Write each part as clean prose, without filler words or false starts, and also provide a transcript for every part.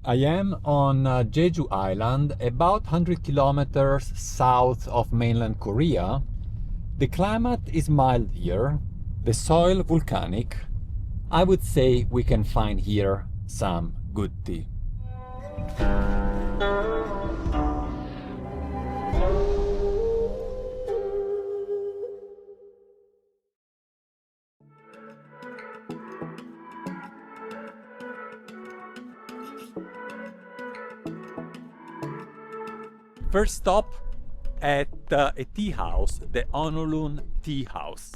I am on Jeju Island, about 100 kilometers south of mainland Korea. The climate is mild here, the soil volcanic. I would say we can find here some good tea. First stop at a tea house, the Osulloc tea house.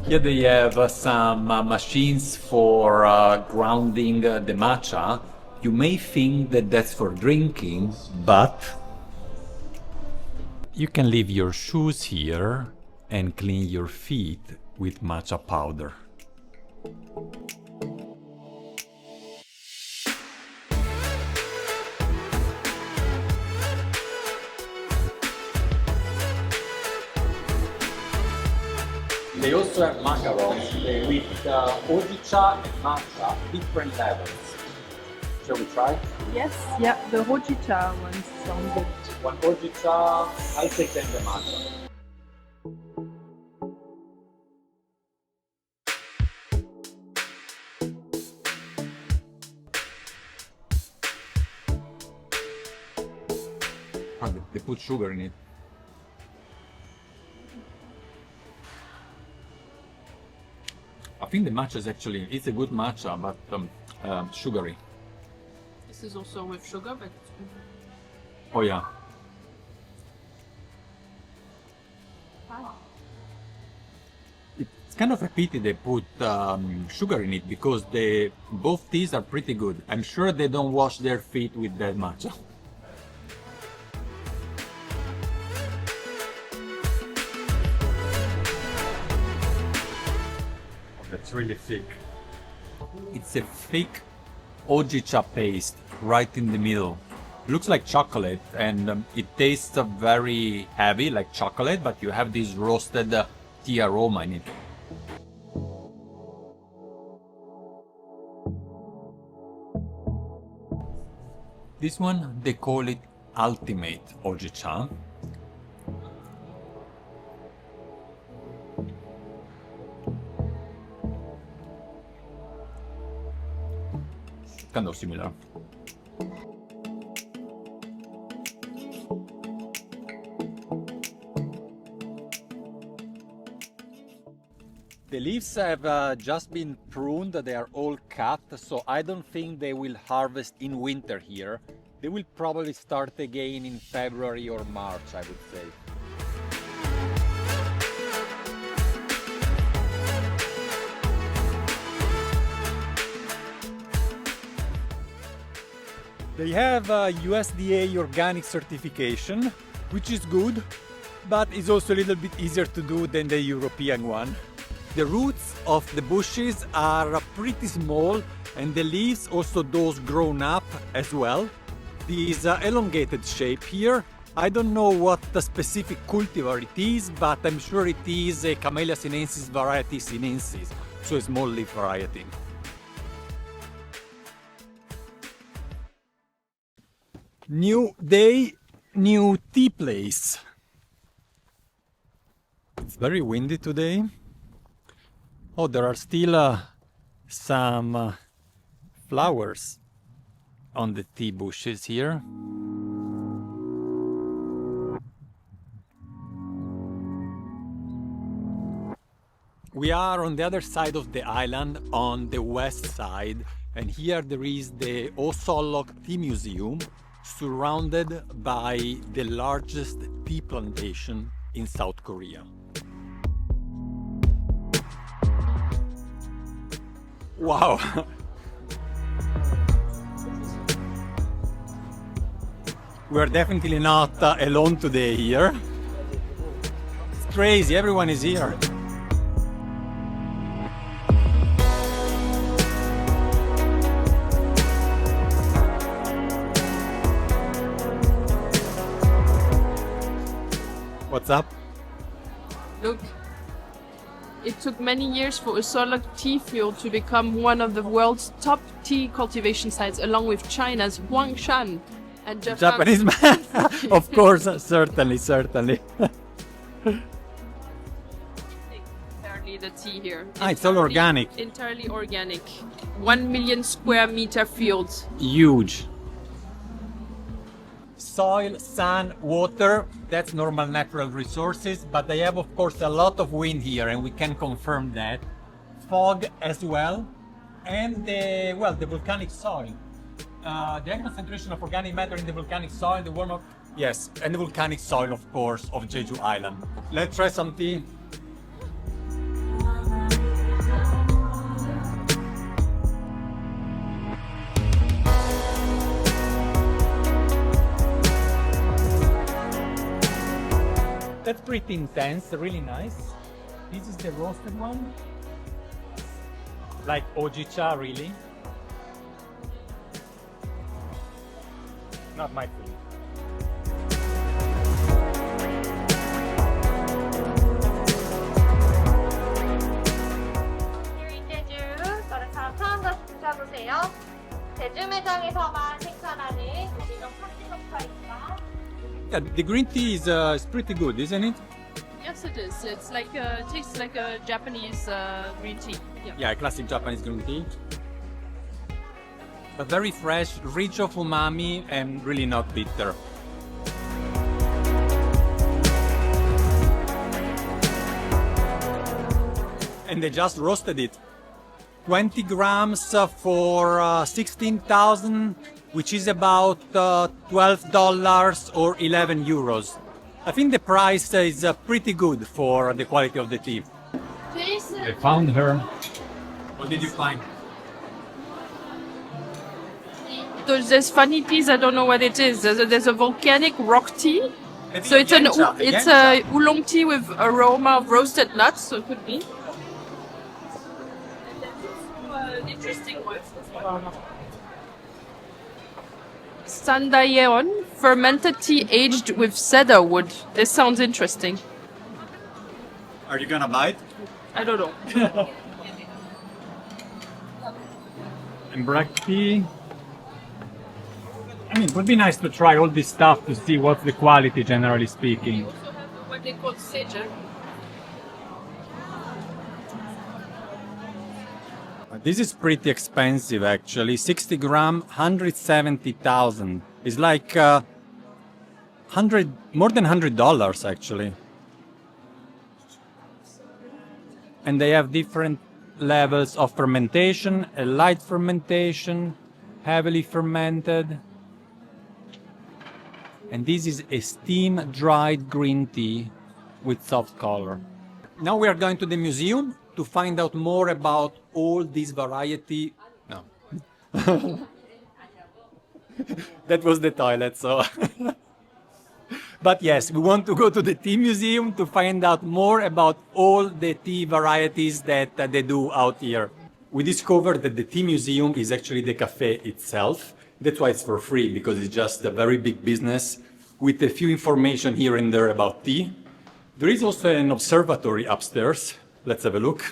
Here they have some machines for grounding the matcha. You may think that that's for drinking, but you can leave your shoes here and clean your feet with matcha powder. They also have macarons with hojicha and matcha, different levels. Shall we try? Yes, yeah, the hojicha ones sound good. One hojicha, I'll take then the matcha. Oh, they put sugar in it. I think the matcha is actually, it's a good matcha, but sugary. This is also with sugar, but it's good. Oh yeah. It's kind of repeated they put sugar in it because both teas are pretty good. I'm sure they don't wash their feet with that matcha. That's really thick. It's a thick hojicha paste right in the middle. Looks like chocolate, and it tastes very heavy like chocolate, but you have this roasted tea aroma in it. This one, they call it ultimate hojicha. Kind of similar. The leaves have just been pruned, they are all cut, so I don't think they will harvest in winter here. They will probably start again in February or March, I would say. They have a USDA organic certification, which is good, but is also a little bit easier to do than the European one. The roots of the bushes are pretty small, and the leaves, also those grown up as well. This elongated shape here, I don't know what the specific cultivar it is, but I'm sure it is a Camellia sinensis variety sinensis, so a small leaf variety. New day, new tea place. It's very windy today. Oh, there are still some flowers on the tea bushes here. We are on the other side of the island, on the west side, and here there is the Osulloc Tea Museum, surrounded by the largest tea plantation in South Korea. Wow! We're definitely not alone today here. It's crazy, everyone is here. What's up? Look, it took many years for Osulloc tea field to become one of the world's top tea cultivation sites, along with China's Huangshan and Japanese man. Of course, certainly. Entirely the tea here. It's all organic. Entirely organic. 1 million square meter fields. Huge. Soil, sun, water, that's normal natural resources, but they have of course a lot of wind here and we can confirm that. Fog as well, and the volcanic soil. The high concentration of organic matter in the volcanic soil, the warm up, yes, and the volcanic soil of course of Jeju Island. Let's try some tea. That's pretty intense, really nice. This is the roasted one. Like Cha, really. Not my food. Here in Jeju, 저랑 처음 드셔보세요. 제주 매장에서만 생산하는 유기농 판지송파입니다. Yeah, the green tea is pretty good, isn't it? Yes, it is. It's like it tastes like a Japanese green tea. Yeah, classic Japanese green tea. But very fresh, rich of umami, and really not bitter. And they just roasted it. 20 grams for 16,000, which is about $12 or 11 euros. I think the price is pretty good for the quality of the tea. I found her. What did you find? There's funny teas. I don't know what it is. There's a volcanic rock tea. So it's a oolong tea with aroma of roasted nuts. So it could be. Interesting one. Sandayeon, fermented tea aged with cedar wood. This sounds interesting. Are you gonna buy it? I don't know. And black tea. I mean, it would be nice to try all this stuff to see what's the quality, generally speaking. We also have what they call sage. This is pretty expensive, actually. 60 gram, 170,000. It's like more than $100, actually. And they have different levels of fermentation: a light fermentation, heavily fermented. And this is a steam-dried green tea with soft color. Now we are going to the museum to find out more about all these variety. No. That was the toilet, so. But yes, we want to go to the tea museum to find out more about all the tea varieties that they do out here. We discovered that the tea museum is actually the cafe itself. That's why it's for free, because it's just a very big business with a few information here and there about tea. There is also an observatory upstairs. Let's have a look.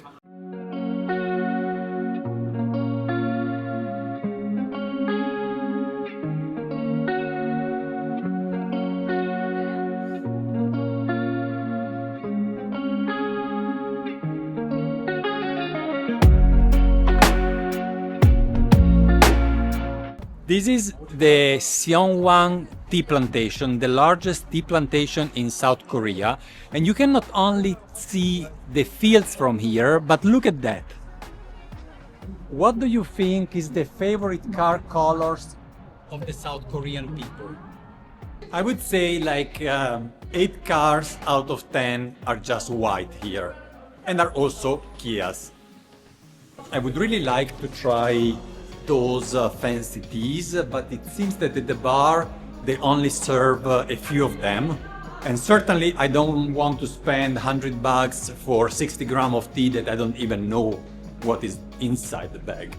This is the Gaiwan tea plantation, the largest tea plantation in South Korea. And you can not only see the fields from here, but look at that. What do you think is the favorite car colors of the South Korean people? I would say like 8 cars out of 10 are just white here, and are also Kias. I would really like to try those fancy teas, but it seems that at the bar they only serve a few of them. And certainly I don't want to spend $100 for 60 grams of tea that I don't even know what is inside the bag.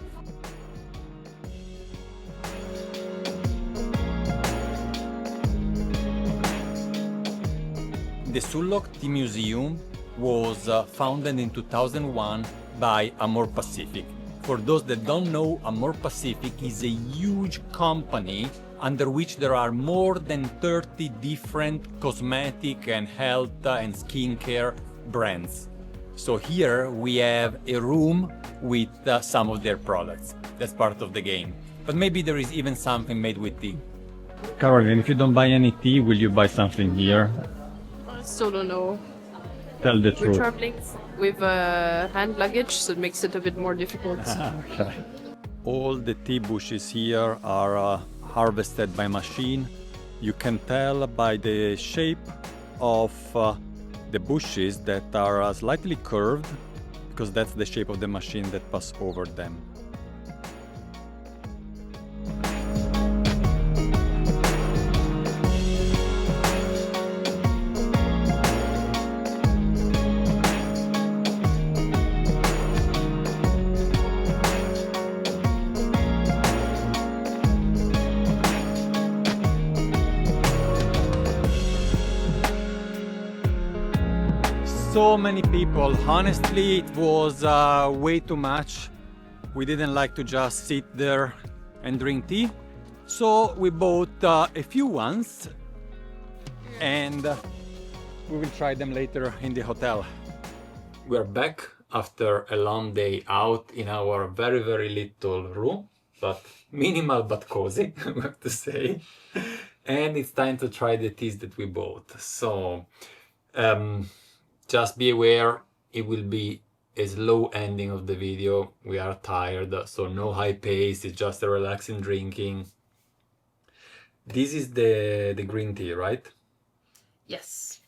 The Osulloc Tea Museum was founded in 2001 by Amor Pacific. For those that don't know, Amor Pacific is a huge company under which there are more than 30 different cosmetic and health and skincare brands. So here we have a room with some of their products. That's part of the game. But maybe there is even something made with tea. Carolin, if you don't buy any tea, will you buy something here? I still don't know. Tell the We're truth. traveling with hand luggage, so it makes it a bit more difficult. Okay. All the tea bushes here are harvested by machine. You can tell by the shape of the bushes that are slightly curved, because that's the shape of the machine that pass over them. So many people. Honestly, it was way too much. We didn't like to just sit there and drink tea. So we bought a few ones and we will try them later in the hotel. We are back after a long day out in our very, very little room, but minimal but cozy, I have to say. And it's time to try the teas that we bought. So, just be aware, it will be a slow ending of the video. We are tired, so no high pace, it's just a relaxing drinking. This is the green tea, right? Yes.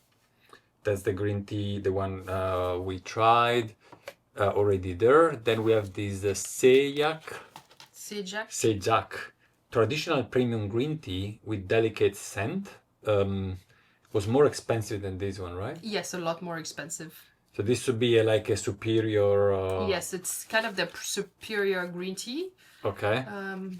That's the green tea, the one we tried already there. Then we have this Sejak, traditional premium green tea with delicate scent. Was more expensive than this one, right? Yes, a lot more expensive. So this would be like a superior... Yes, it's kind of the superior green tea. Okay. I'm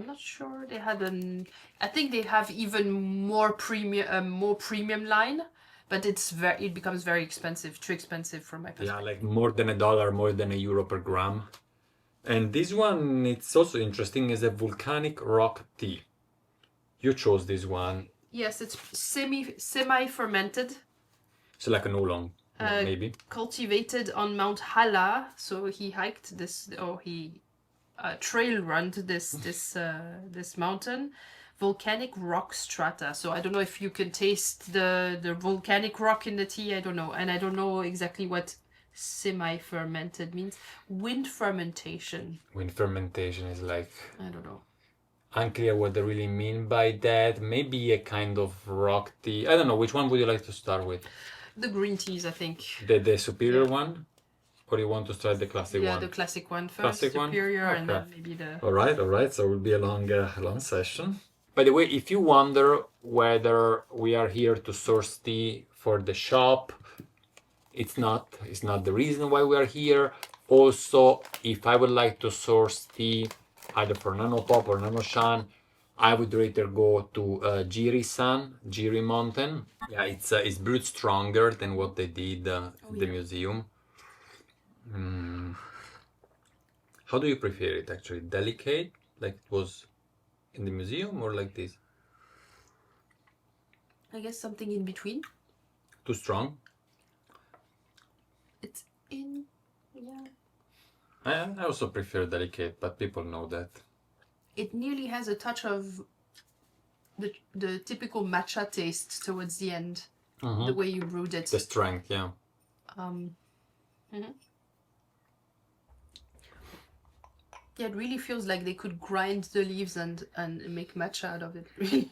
not sure they had an... I think they have even more premium line, but it becomes very expensive, too expensive for my perspective. Yeah, like more than $1, more than €1 per gram. And this one, it's also interesting, is a volcanic rock tea. You chose this one. Yes, it's semi-fermented. So like an oolong, maybe. Cultivated on Mount Hala. So he hiked this, or he trail run this mountain. Volcanic rock strata. So I don't know if you can taste the volcanic rock in the tea. I don't know, and I don't know exactly what semi-fermented means. Wind fermentation. Wind fermentation is like... I don't know. Unclear what they really mean by that. Maybe a kind of rock tea. I don't know. Which one would you like to start with? The green teas, I think. The superior one? Or you want to start the classic one? Yeah, the classic one first. Classic superior one? and Okay. then maybe the... All right. So it will be a long session. By the way, if you wonder whether we are here to source tea for the shop, it's not. It's not the reason why we are here. Also, if I would like to source tea either for Nanopop or nannuoshan, I would rather go to Jiri Mountain. Yeah, it's brewed stronger than what they did in the museum. How do you prefer it actually? Delicate, like it was in the museum, or like this? I guess something in between. Too strong? It's in... yeah. I also prefer delicate, but people know that. It nearly has a touch of the typical matcha taste towards the end. The way you brewed it. The strength, yeah. Yeah, it really feels like they could grind the leaves and make matcha out of it. Really,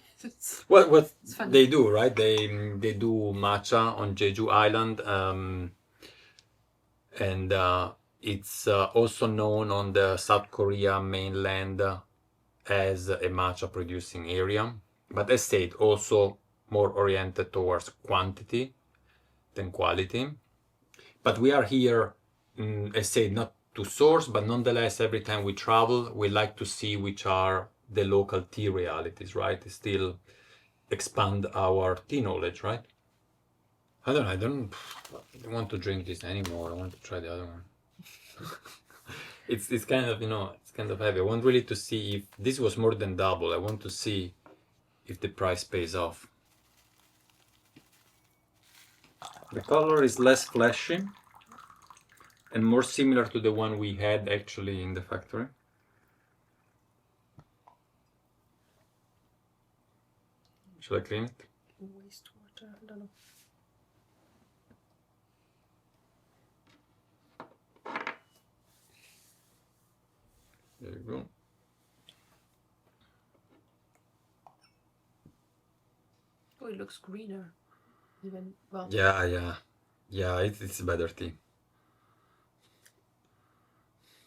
What it's funny. they do, right? They do matcha on Jeju Island, and it's also known on the South Korea mainland as a matcha producing area. But as said, also more oriented towards quantity than quality. But we are here, as said, not to source, but nonetheless, every time we travel, we like to see which are the local tea realities, right? Still expand our tea knowledge, right? I don't want to drink this anymore. I want to try the other one. It's kind of, you know, it's kind of heavy. I want really to see if this was more than double. I want to see if the price pays off. The color is less flashy and more similar to the one we had actually in the factory. Should I clean it? Wastewater, I don't know. There you go. Oh, it looks greener. Even, well. Yeah, it's better tea.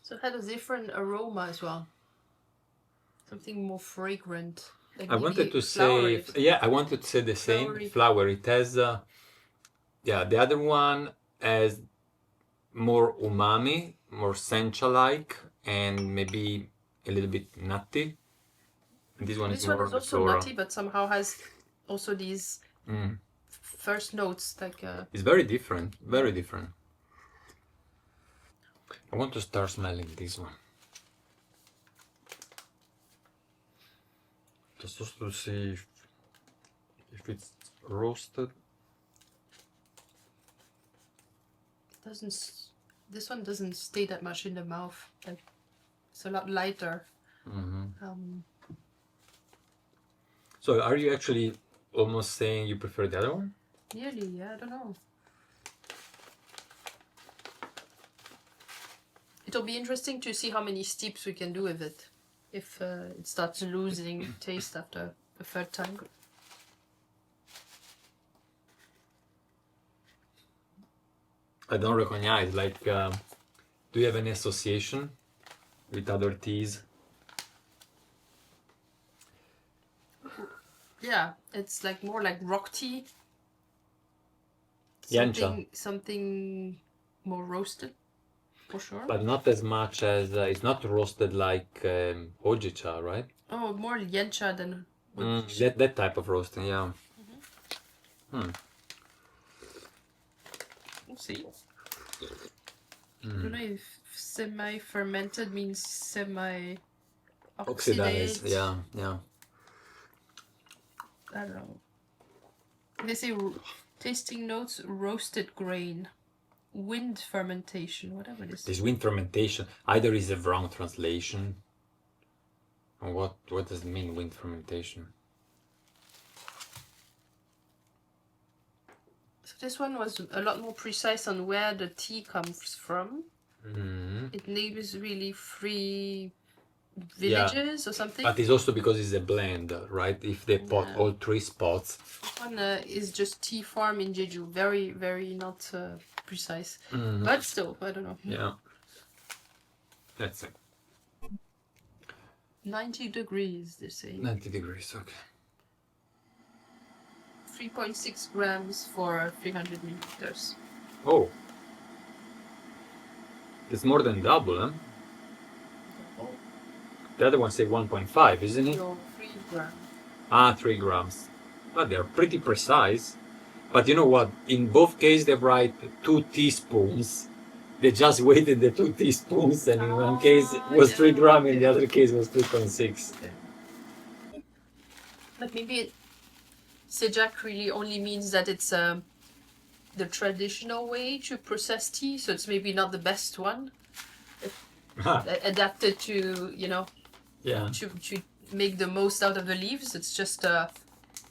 So it had a different aroma as well. Something more fragrant. Like I wanted to say, flowery. yeah, I wanted to say the same. Flowery. Flower. It has, yeah, the other one has more umami, more sencha-like, and maybe a little bit nutty. And this one This is one more is also floral. nutty, but somehow has also these first notes, like It's very different, very different. I want to start smelling this one. Just to see if it's roasted. it doesn't. This one doesn't stay that much in the mouth. Like it's a lot lighter. So are you actually almost saying you prefer the other one? Nearly, yeah. I don't know. It'll be interesting to see how many steeps we can do with it. If it starts losing taste after the third time. I don't recognize, like, do you have any association with other teas? Yeah, it's like more like rock tea. Yancha. Something more roasted, for sure. But not as much as, it's not roasted like Hojicha, right? Oh, more yancha than That type of roasting, yeah. We'll see. I don't know if semi-fermented means semi-oxidized. Oxidized, yeah. I don't know. They say tasting notes, roasted grain, wind fermentation, whatever it is. This wind fermentation, either is a wrong translation. Or what does it mean, wind fermentation? So this one was a lot more precise on where the tea comes from. It names really 3 villages or something. But it's also because it's a blend, right? If they pot all 3 spots. This one is just tea farm in Jeju. Very, very not precise. But still, I don't know. Yeah. Let's see. 90 degrees, they say. 90 degrees, okay. 3.6 grams for 300 milliliters. Oh. It's more than double, huh? The other one say 1.5, isn't it? No, 3 grams. Ah, 3 grams. But they're pretty precise. But you know what? In both cases, they write 2 teaspoons. They just weighted the 2 teaspoons, and in one case it was 3 grams, in the other case it was 3.6. But maybe Sejak really only means that it's the traditional way to process tea, so it's maybe not the best one. Adapted to, you know, Yeah. to make the most out of the leaves. It's just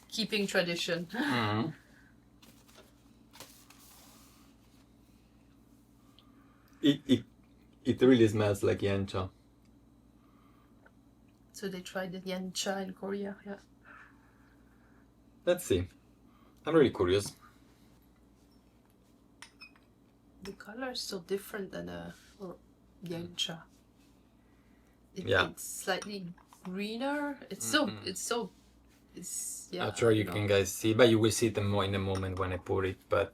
keeping tradition. It really smells like yancha. So they tried the yancha in Korea, yeah. Let's see. I'm really curious. The color is so different than a yancha. Yeah. It's slightly greener. It's so yeah. Not sure you can guys see, but you will see it more in a moment when I put it. But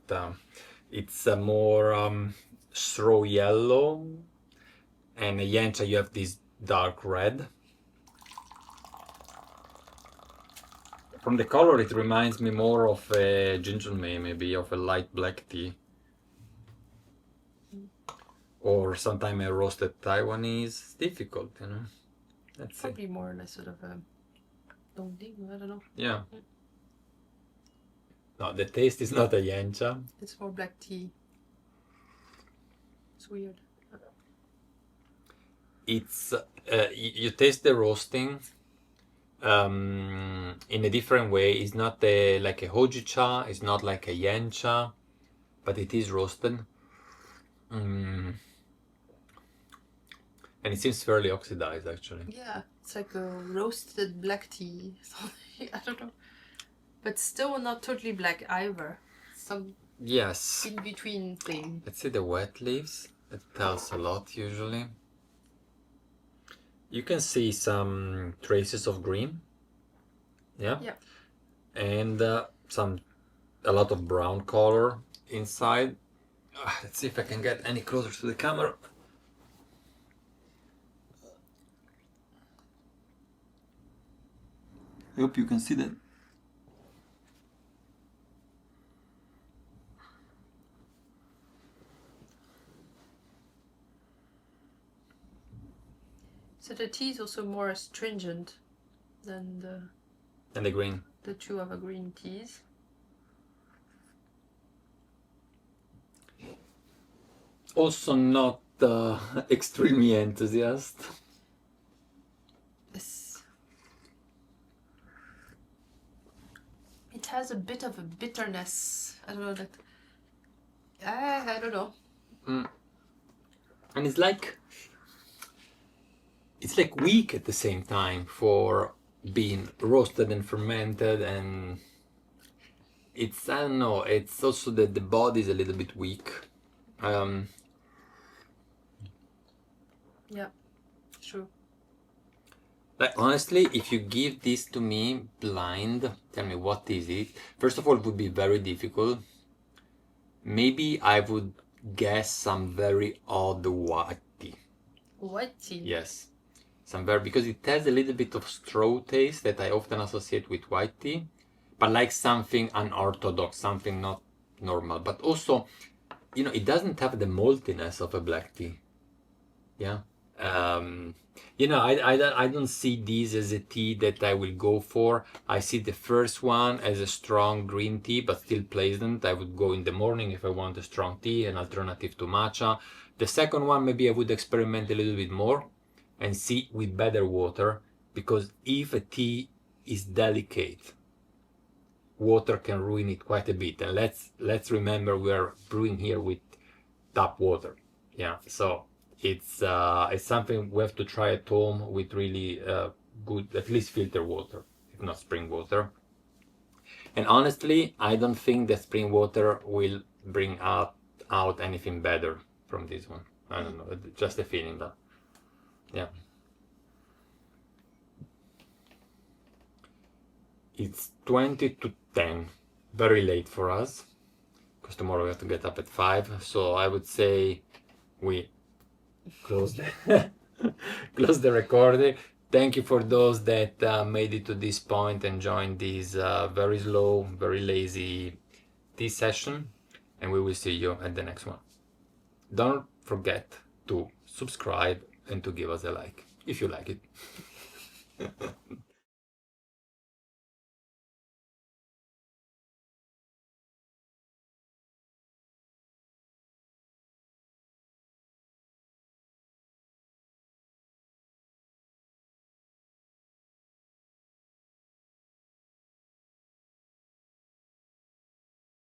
it's a more straw yellow, and a yancha you have this dark red. From the color, it reminds me more of a ginger may, maybe of a light black tea. Or sometimes a roasted Taiwanese. It's difficult, you know. Let's see. Probably more like sort of a dongding, I don't know. Yeah. No, the taste is not a yancha. It's more black tea. It's weird. It's you taste the roasting in a different way. It's not like a hoji cha. It's not like a yancha, but it is roasted. And it seems fairly oxidized, actually. Yeah, it's like a roasted black tea. I don't know. But still not totally black either. Some Yes. in between thing. Let's see the wet leaves. It tells a lot, usually. You can see some traces of green. Yeah? Yeah. And a lot of brown color inside. Let's see if I can get any closer to the camera. I hope you can see that. So the tea is also more astringent than And the green. the two other green teas. Also not extremely enthusiastic. Yes. It has a bit of a bitterness. I don't know that. I don't know. And it's like weak at the same time for being roasted and fermented, and it's, I don't know, it's also that the body is a little bit weak. Yeah, true. Like, honestly, if you give this to me blind, tell me what is it. First of all, it would be very difficult. Maybe I would guess some very odd white tea. White tea? Yes. Because it has a little bit of straw taste that I often associate with white tea, but like something unorthodox, something not normal. But also, you know, it doesn't have the maltiness of a black tea. Yeah. You know, I don't see these as a tea that I will go for. I see the first one as a strong green tea, but still pleasant. I would go in the morning if I want a strong tea, an alternative to matcha. The second one, maybe I would experiment a little bit more and see with better water, because if a tea is delicate, water can ruin it quite a bit. And let's remember we are brewing here with tap water. Yeah, so it's something we have to try at home with really good, at least filter water, if not spring water. And honestly, I don't think that spring water will bring out anything better from this one. I don't know, just a feeling that. Yeah. It's 20 to 10, very late for us, because tomorrow we have to get up at 5. So I would say we close close the recording. Thank you for those that made it to this point and joined this very slow, very lazy tea session, and we will see you at the next one. Don't forget to subscribe and to give us a like if you like it.